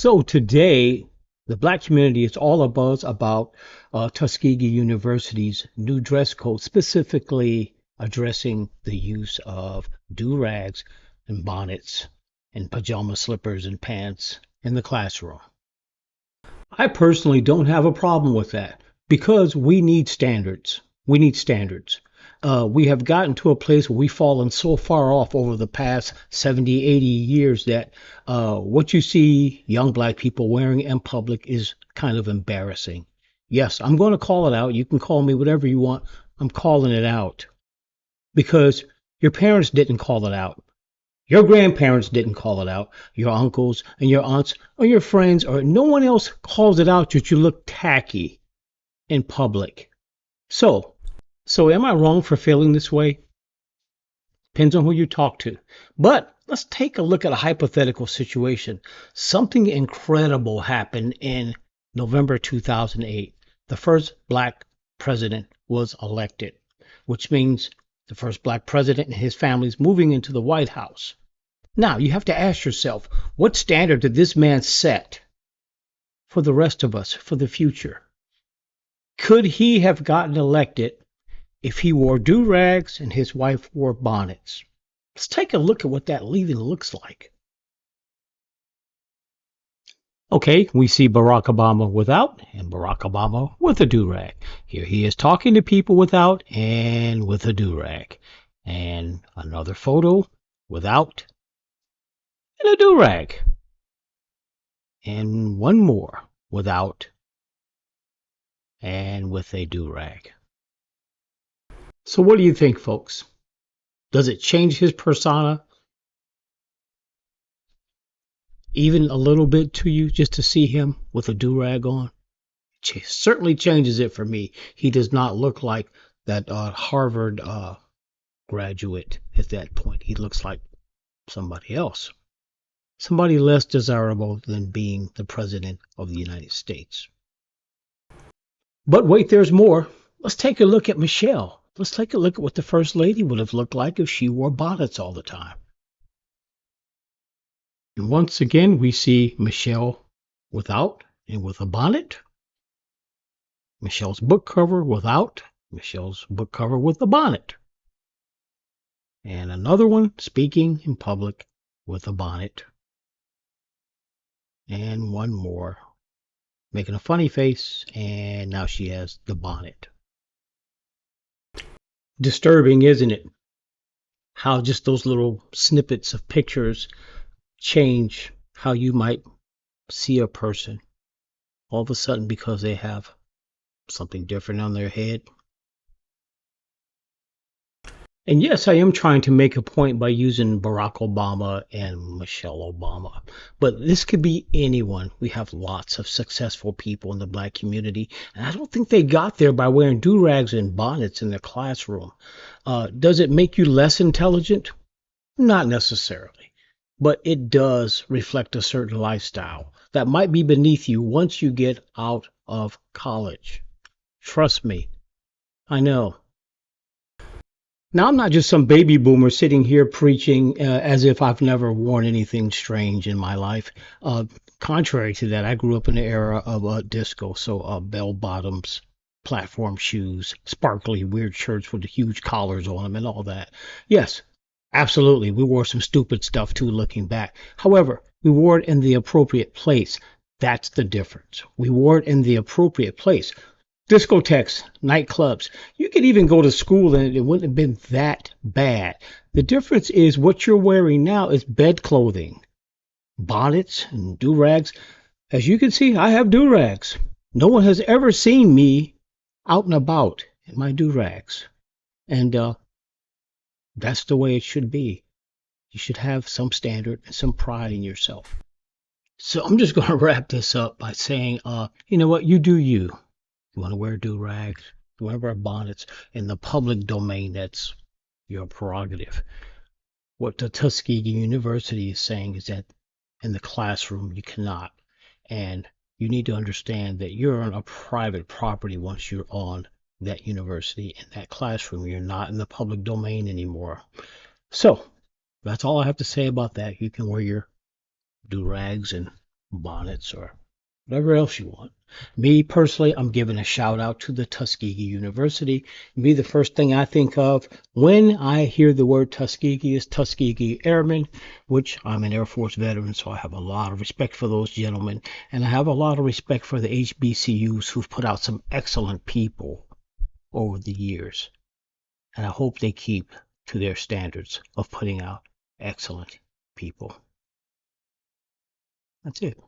So today, the black community is all abuzz about Tuskegee University's new dress code, specifically addressing the use of do-rags and bonnets and pajama slippers and pants in the classroom. I personally don't have a problem with that because we need standards. We need standards. We have gotten to a place where we've fallen so far off over the past 70, 80 years that what you see young black people wearing in public is kind of embarrassing. Yes, I'm going to call it out. You can call me whatever you want. I'm calling it out because your parents didn't call it out. Your grandparents didn't call it out. Your uncles and your aunts or your friends or no one else calls it out that you look tacky in public. So, so am I wrong for feeling this way? Depends on who you talk to. But let's take a look at a hypothetical situation. Something incredible happened in November 2008. The first black president was elected, which means the first black president and his family is moving into the White House. Now, you have to ask yourself, what standard did this man set for the rest of us, for the future? Could he have gotten elected if he wore do-rags and his wife wore bonnets? Let's take a look at what that leaving looks like. Okay, we see Barack Obama without and Barack Obama with a do-rag. Here he is talking to people without and with a do-rag. And another photo without and a do-rag. And one more without and with a do-rag. So what do you think, folks? Does it change his persona even a little bit to you just to see him with a do-rag on? It certainly changes it for me. He does not look like that Harvard graduate at that point. He looks like somebody else. Somebody less desirable than being the president of the United States. But wait, there's more. Let's take a look at Michelle. Let's take a look at what the First Lady would have looked like if she wore bonnets all the time. And once again, we see Michelle without and with a bonnet. Michelle's book cover without. Michelle's book cover with a bonnet. And another one speaking in public with a bonnet. And one more making a funny face, and now she has the bonnet. Disturbing, isn't it? How just those little snippets of pictures change how you might see a person all of a sudden because they have something different on their head. And yes, I am trying to make a point by using Barack Obama and Michelle Obama. But this could be anyone. We have lots of successful people in the black community. And I don't think they got there by wearing do-rags and bonnets in their classroom. Does it make you less intelligent? Not necessarily. But it does reflect a certain lifestyle that might be beneath you once you get out of college. Trust me. I know. Now, I'm not just some baby boomer sitting here preaching as if I've never worn anything strange in my life. Contrary to that, I grew up in the era of disco, so bell bottoms, platform shoes, sparkly weird shirts with the huge collars on them and all that. Yes, absolutely, we wore some stupid stuff too looking back. However, we wore it in the appropriate place. That's the difference. We wore it in the appropriate place. Discotheques, nightclubs. You could even go to school and it wouldn't have been that bad. The difference is what you're wearing now is bed clothing. Bonnets and do-rags. As you can see, I have do-rags. No one has ever seen me out and about in my do-rags. And that's the way it should be. You should have some standard and some pride in yourself. So I'm just going to wrap this up by saying, you know what? You do you. You want to wear do-rags, you want to wear bonnets in the public domain, that's your prerogative. What the Tuskegee University is saying is that in the classroom you cannot. And you need to understand that you're on a private property once you're on that university and that classroom. You're not in the public domain anymore. So that's all I have to say about that. You can wear your do-rags and Bonnets, or whatever else you want. Me personally, I'm giving a shout out to the Tuskegee University. Me, the first thing I think of when I hear the word Tuskegee is Tuskegee Airmen, which I'm an Air Force veteran, so I have a lot of respect for those gentlemen. And I have a lot of respect for the HBCUs who've put out some excellent people over the years. And I hope they keep to their standards of putting out excellent people. That's it.